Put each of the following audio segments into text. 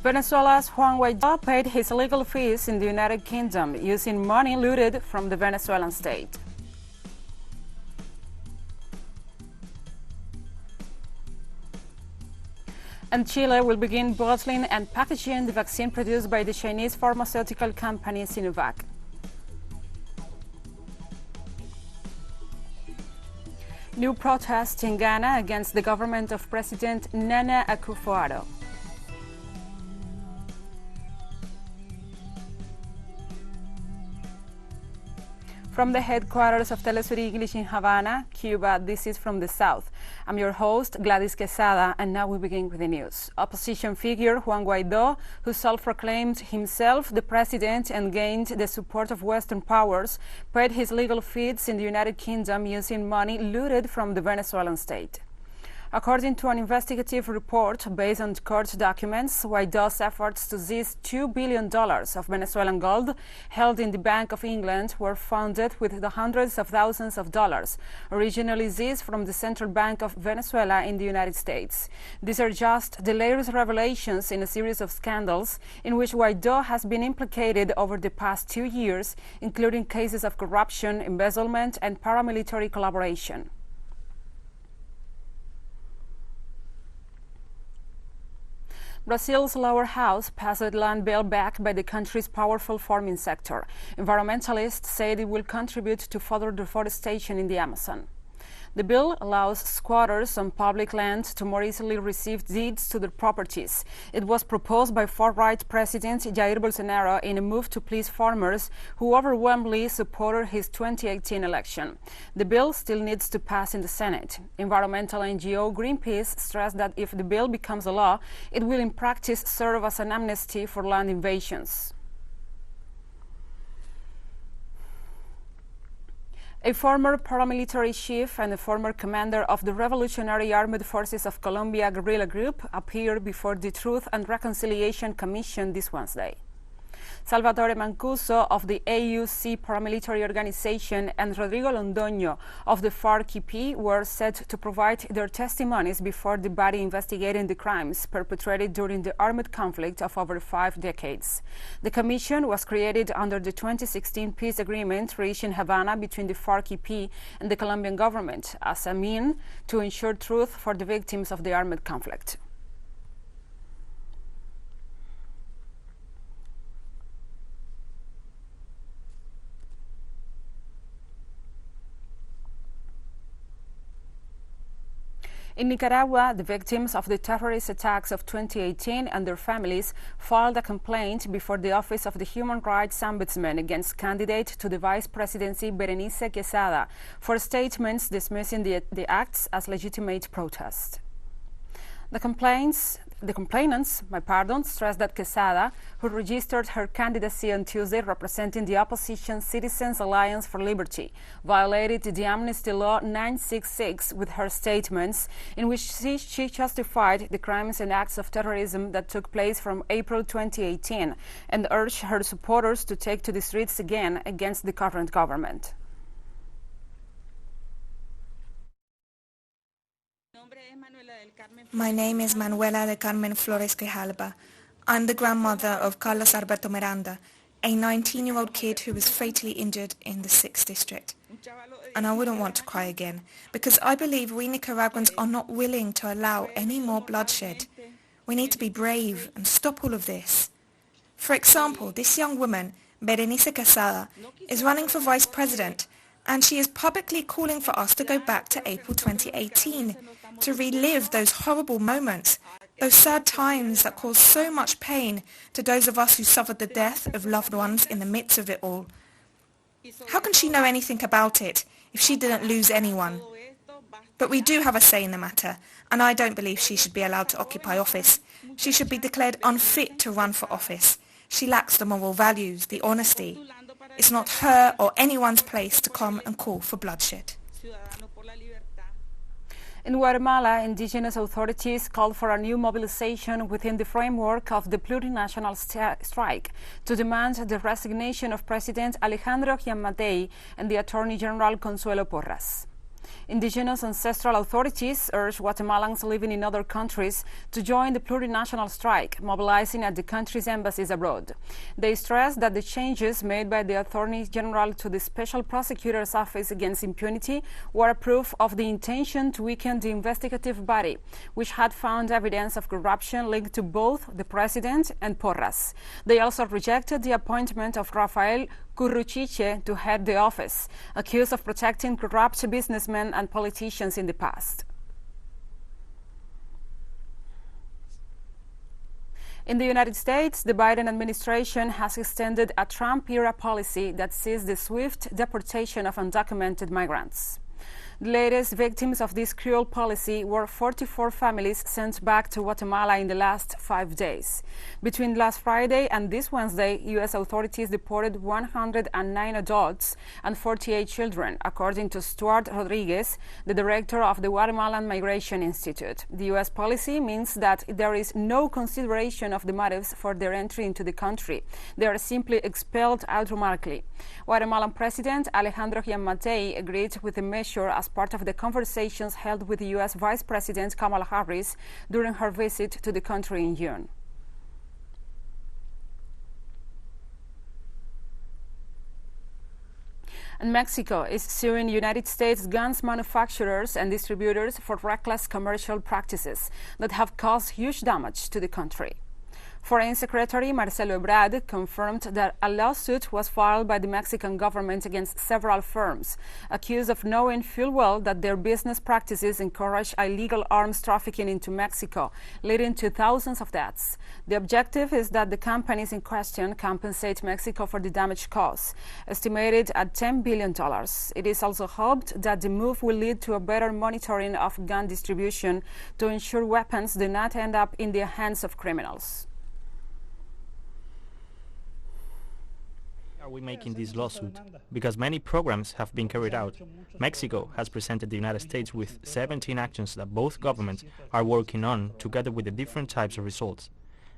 Venezuela's Juan Guaido paid his legal fees in the United Kingdom using money looted from the Venezuelan state. And Chile will begin bottling and packaging the vaccine produced by the Chinese pharmaceutical company Sinovac. New protests in Ghana against the government of President Nana Akufo-Addo. From the headquarters of teleSUR English in Havana, Cuba, this is From the South. I'm your host, Gladys Quesada, and now we begin with the news. Opposition figure Juan Guaido, who self-proclaimed himself the president and gained the support of Western powers, paid his legal fees in the United Kingdom using money looted from the Venezuelan state. According to an investigative report based on court documents, Guaido's efforts to seize $2 billion of Venezuelan gold held in the Bank of England were funded with the hundreds of thousands of dollars originally seized from the Central Bank of Venezuela in the United States. These are just the latest revelations in a series of scandals in which Guaido has been implicated over the past 2 years, including cases of corruption, embezzlement, and paramilitary collaboration. Brazil's lower house passed a land bill backed by the country's powerful farming sector. Environmentalists say it will contribute to further deforestation in the Amazon. The bill allows squatters on public land to more easily receive deeds to their properties. It was proposed by far-right President Jair Bolsonaro in a move to please farmers who overwhelmingly supported his 2018 election. The bill still needs to pass in the Senate. Environmental NGO Greenpeace stressed that if the bill becomes a law, it will in practice serve as an amnesty for land invasions. A former paramilitary chief and a former commander of the Revolutionary Armed Forces of Colombia guerrilla group appeared before the Truth and Reconciliation Commission this Wednesday. Salvatore Mancuso of the AUC paramilitary organization and Rodrigo Londoño of the FARC-EP were set to provide their testimonies before the body investigating the crimes perpetrated during the armed conflict of over 5 decades. The commission was created under the 2016 peace agreement reached in Havana between the FARC-EP and the Colombian government as a means to ensure truth for the victims of the armed conflict. In Nicaragua, the victims of the terrorist attacks of 2018 and their families filed a complaint before the Office of the Human Rights Ombudsman against candidate to the vice presidency Berenice Quesada for statements dismissing the acts as legitimate protest. The complainants stressed that Quesada, who registered her candidacy on Tuesday representing the opposition Citizens Alliance for Liberty, violated the Amnesty Law 966 with her statements in which she justified the crimes and acts of terrorism that took place from April 2018 and urged her supporters to take to the streets again against the current government. My name is Manuela de Carmen Flores Grijalba. I'm the grandmother of Carlos Alberto Miranda, a 19-year-old kid who was fatally injured in the 6th district. And I wouldn't want to cry again, because I believe we Nicaraguans are not willing to allow any more bloodshed. We need to be brave and stop all of this. For example, this young woman, Berenice Quesada, is running for vice president, and she is publicly calling for us to go back to April 2018, to relive those horrible moments, those sad times that caused so much pain to those of us who suffered the death of loved ones in the midst of it all. How can she know anything about it if she didn't lose anyone? But we do have a say in the matter, and I don't believe she should be allowed to occupy office. She should be declared unfit to run for office. She lacks the moral values, the honesty. It's not her or anyone's place to come and call for bloodshed. In Guatemala, indigenous authorities called for a new mobilization within the framework of the plurinational strike to demand the resignation of President Alejandro Giammattei and the Attorney General Consuelo Porras. Indigenous ancestral authorities urge Guatemalans living in other countries to join the plurinational strike, mobilizing at the country's embassies abroad. They stress that the changes made by the Attorney General to the Special Prosecutor's Office against Impunity were a proof of the intention to weaken the investigative body, which had found evidence of corruption linked to both the president and Porras. They also rejected the appointment of Rafael Curruchiche to head the office, accused of protecting corrupt businessmen and politicians in the past. In the United States, the Biden administration has extended a Trump-era policy that sees the swift deportation of undocumented migrants. The latest victims of this cruel policy were 44 families sent back to Guatemala in the last 5 days. Between last Friday and this Wednesday, U.S. authorities deported 109 adults and 48 children, according to Stuart Rodriguez, the director of the Guatemalan Migration Institute. The U.S. policy means that there is no consideration of the motives for their entry into the country. They are simply expelled automatically. Guatemalan President Alejandro Giammattei agreed with the measure as part of the conversations held with the U.S. Vice President Kamala Harris during her visit to the country in June. And Mexico is suing United States guns manufacturers and distributors for reckless commercial practices that have caused huge damage to the country. Foreign Secretary Marcelo Ebrard confirmed that a lawsuit was filed by the Mexican government against several firms, accused of knowing full well that their business practices encourage illegal arms trafficking into Mexico, leading to thousands of deaths. The objective is that the companies in question compensate Mexico for the damage caused, estimated at $10 billion. It is also hoped that the move will lead to a better monitoring of gun distribution to ensure weapons do not end up in the hands of criminals. Are we making this lawsuit? Because many programs have been carried out. Mexico has presented the United States with 17 actions that both governments are working on together with the different types of results.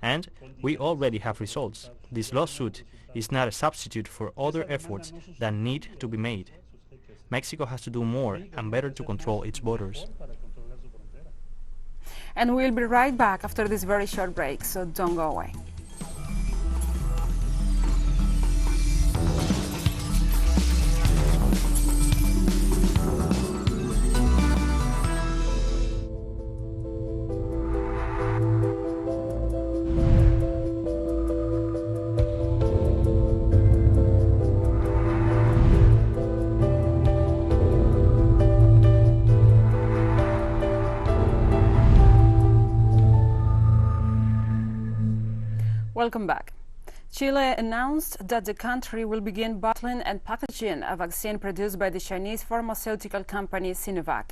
And we already have results. This lawsuit is not a substitute for other efforts that need to be made. Mexico has to do more and better to control its borders. And we'll be right back after this very short break, so don't go away. Welcome back. Chile announced that the country will begin bottling and packaging a vaccine produced by the Chinese pharmaceutical company Sinovac.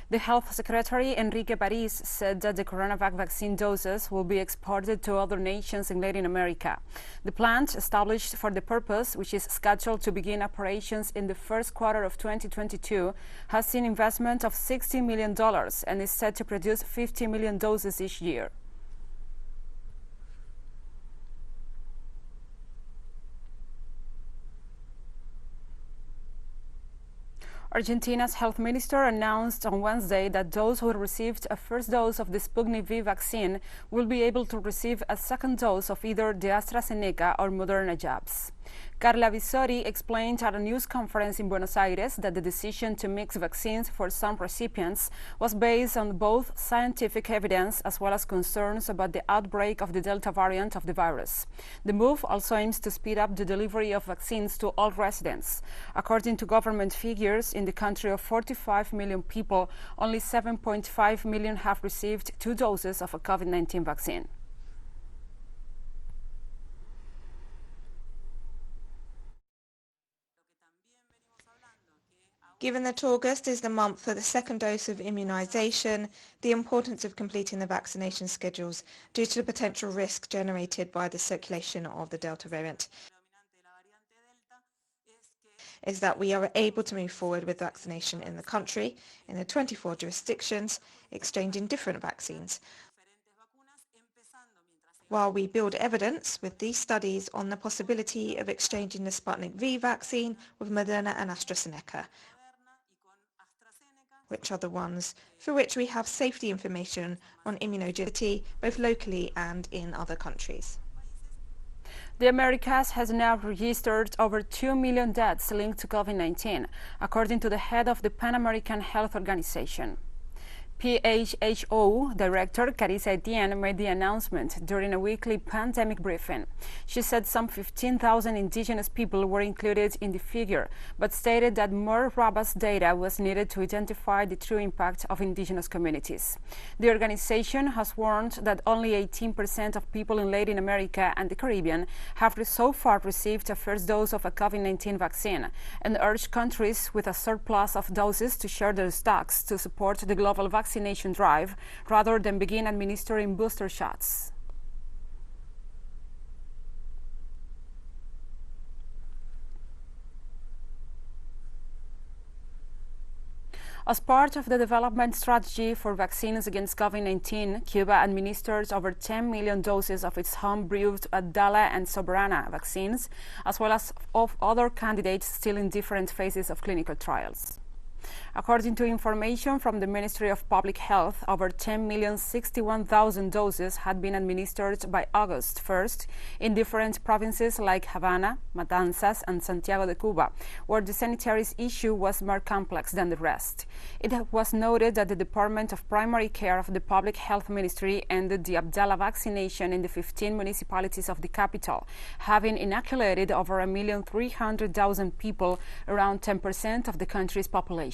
The Health Secretary Enrique París said that the CoronaVac vaccine doses will be exported to other nations in Latin America. The plant, established for the purpose, which is scheduled to begin operations in the first quarter of 2022, has seen investment of $60 million and is set to produce 50 million doses each year. Argentina's health minister announced on Wednesday that those who received a first dose of the Sputnik V vaccine will be able to receive a second dose of either the AstraZeneca or Moderna jabs. Carla Visori explained at a news conference in Buenos Aires that the decision to mix vaccines for some recipients was based on both scientific evidence as well as concerns about the outbreak of the Delta variant of the virus. The move also aims to speed up the delivery of vaccines to all residents. According to government figures, in the country of 45 million people, only 7.5 million have received 2 doses of a COVID-19 vaccine. Given that August is the month for the second dose of immunization, the importance of completing the vaccination schedules due to the potential risk generated by the circulation of the Delta variant is that we are able to move forward with vaccination in the country, in the 24 jurisdictions, exchanging different vaccines, while we build evidence with these studies on the possibility of exchanging the Sputnik V vaccine with Moderna and AstraZeneca. which are the ones for which we have safety information on immunogenicity both locally and in other countries. The Americas has now registered over 2 million deaths linked to COVID-19, according to the head of the Pan American Health Organization. PHHO Director Carissa Etienne made the announcement during a weekly pandemic briefing. She said some 15,000 indigenous people were included in the figure, but stated that more robust data was needed to identify the true impact of indigenous communities. The organization has warned that only 18% of people in Latin America and the Caribbean have so far received a first dose of a COVID-19 vaccine, and urged countries with a surplus of doses to share their stocks to support the global vaccination drive rather than begin administering booster shots. As part of the development strategy for vaccines against COVID-19, Cuba administers over 10 million doses of its home-brewed Abdala and Soberana vaccines, as well as of other candidates still in different phases of clinical trials. According to information from the Ministry of Public Health, over 10,061,000 doses had been administered by August 1st in different provinces like Havana, Matanzas, and Santiago de Cuba, where the sanitary issue was more complex than the rest. It was noted that the Department of Primary Care of the Public Health Ministry ended the Abdala vaccination in the 15 municipalities of the capital, having inoculated over 1,300,000 people, around 10% of the country's population.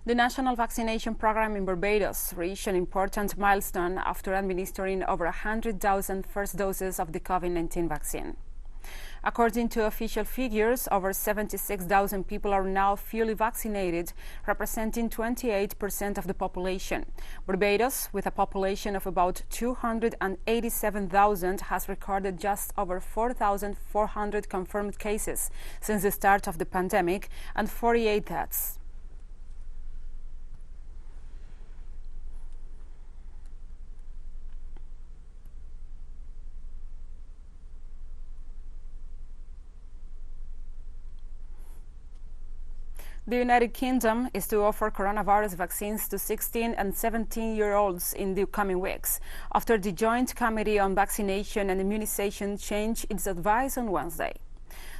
The national vaccination program in Barbados reached an important milestone after administering over 100,000 first doses of the COVID-19 vaccine. According to official figures, over 76,000 people are now fully vaccinated, representing 28% of the population. Barbados, with a population of about 287,000, has recorded just over 4,400 confirmed cases since the start of the pandemic and 48 deaths. The United Kingdom is to offer coronavirus vaccines to 16 and 17-year-olds in the coming weeks, after the Joint Committee on Vaccination and Immunization changed its advice on Wednesday.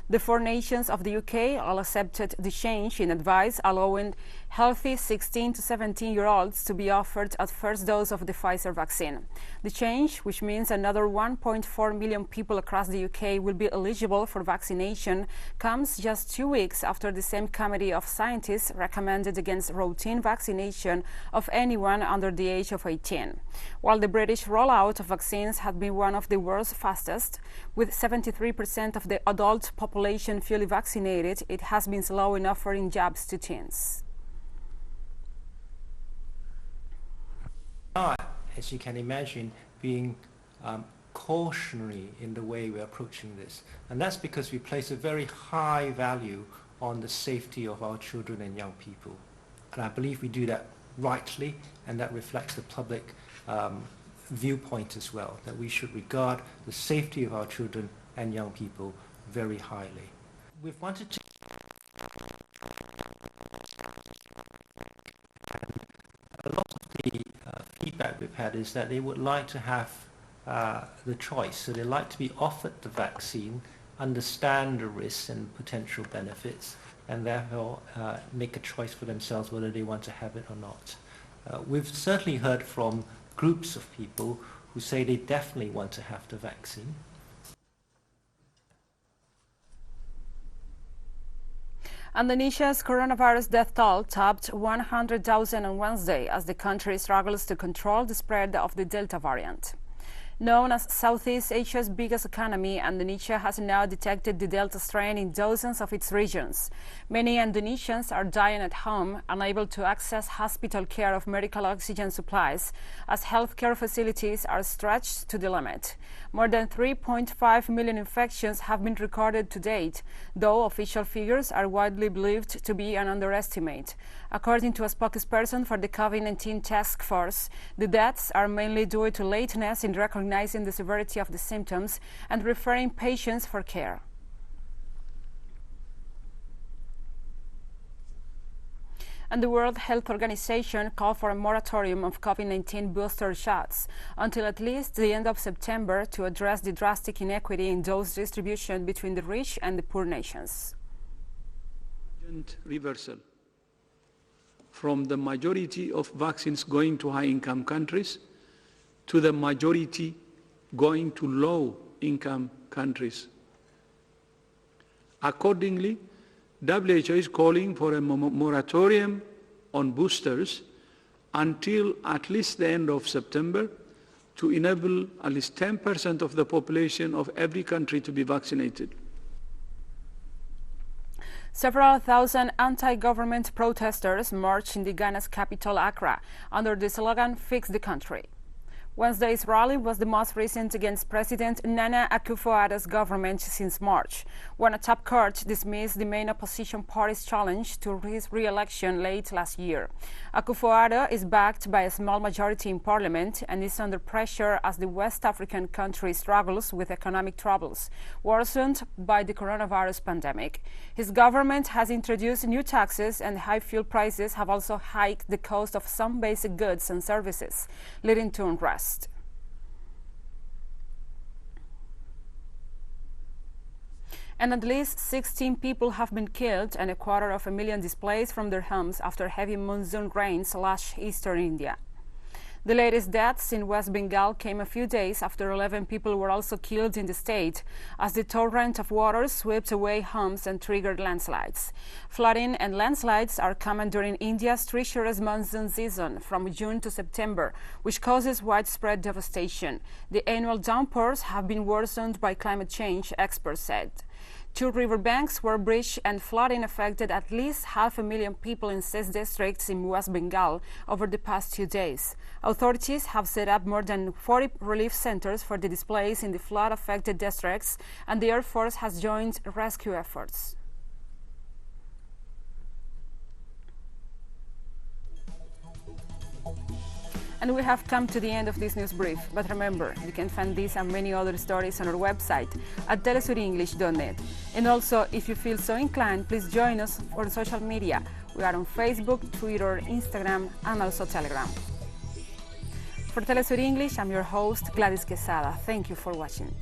The four nations of the UK all accepted the change in advice, allowing healthy 16 to 17-year-olds to be offered a first dose of the Pfizer vaccine. The change, which means another 1.4 million people across the UK will be eligible for vaccination, comes just 2 weeks after the same committee of scientists recommended against routine vaccination of anyone under the age of 18. While the British rollout of vaccines had been one of the world's fastest, with 73% of the adult population fully vaccinated, it has been slow in offering jabs to teens. As you can imagine, being cautionary in the way we're approaching this. And that's because we place a very high value on the safety of our children and young people. And I believe we do that rightly, and that reflects the public viewpoint as well, that we should regard the safety of our children and young people very highly. We've wanted to a lot of the feedback we've had is that they would like to have the choice. So they like to be offered the vaccine, understand the risks and potential benefits, and therefore make a choice for themselves whether they want to have it or not. We've certainly heard from groups of people who say they definitely want to have the vaccine. Indonesia's coronavirus death toll topped 100,000 on Wednesday as the country struggles to control the spread of the Delta variant. Known as Southeast Asia's biggest economy, Indonesia has now detected the Delta strain in dozens of its regions. Many Indonesians are dying at home, unable to access hospital care or medical oxygen supplies, as healthcare facilities are stretched to the limit. More than 3.5 million infections have been recorded to date, though official figures are widely believed to be an underestimate. According to a spokesperson for the COVID-19 task force, the deaths are mainly due to lateness in recognizing the severity of the symptoms and referring patients for care. And the World Health Organization called for a moratorium of COVID-19 booster shots until at least the end of September to address the drastic inequity in dose distribution between the rich and the poor nations. Reversal from the majority of vaccines going to high-income countries to the majority going to low-income countries. Accordingly, WHO is calling for a moratorium on boosters until at least the end of September to enable at least 10% of the population of every country to be vaccinated. Several thousand anti-government protesters marched in Ghana's capital, Accra, under the slogan "Fix the Country." Wednesday's rally was the most recent against President Nana Akufo-Addo's government since March, when a top court dismissed the main opposition party's challenge to his re-election late last year. Akufo-Addo is backed by a small majority in parliament and is under pressure as the West African country struggles with economic troubles, worsened by the coronavirus pandemic. His government has introduced new taxes, and high fuel prices have also hiked the cost of some basic goods and services, leading to unrest. And at least 16 people have been killed and 250,000 displaced from their homes after heavy monsoon rains lashed eastern India. The latest deaths in West Bengal came a few days after 11 people were also killed in the state as the torrent of water swept away homes and triggered landslides. Flooding and landslides are common during India's treacherous monsoon season from June to September, which causes widespread devastation. The annual downpours have been worsened by climate change, experts said. 2 riverbanks were breached and flooding affected at least 500,000 people in 6 districts in West Bengal over the past 2 days. Authorities have set up more than 40 relief centers for the displaced in the flood-affected districts, and the Air Force has joined rescue efforts. And we have come to the end of this news brief. But remember, you can find these and many other stories on our website at telesurenglish.net. And also, if you feel so inclined, please join us on social media. We are on Facebook, Twitter, Instagram, and also Telegram. For TeleSUR English, I'm your host, Gladys Quesada. Thank you for watching.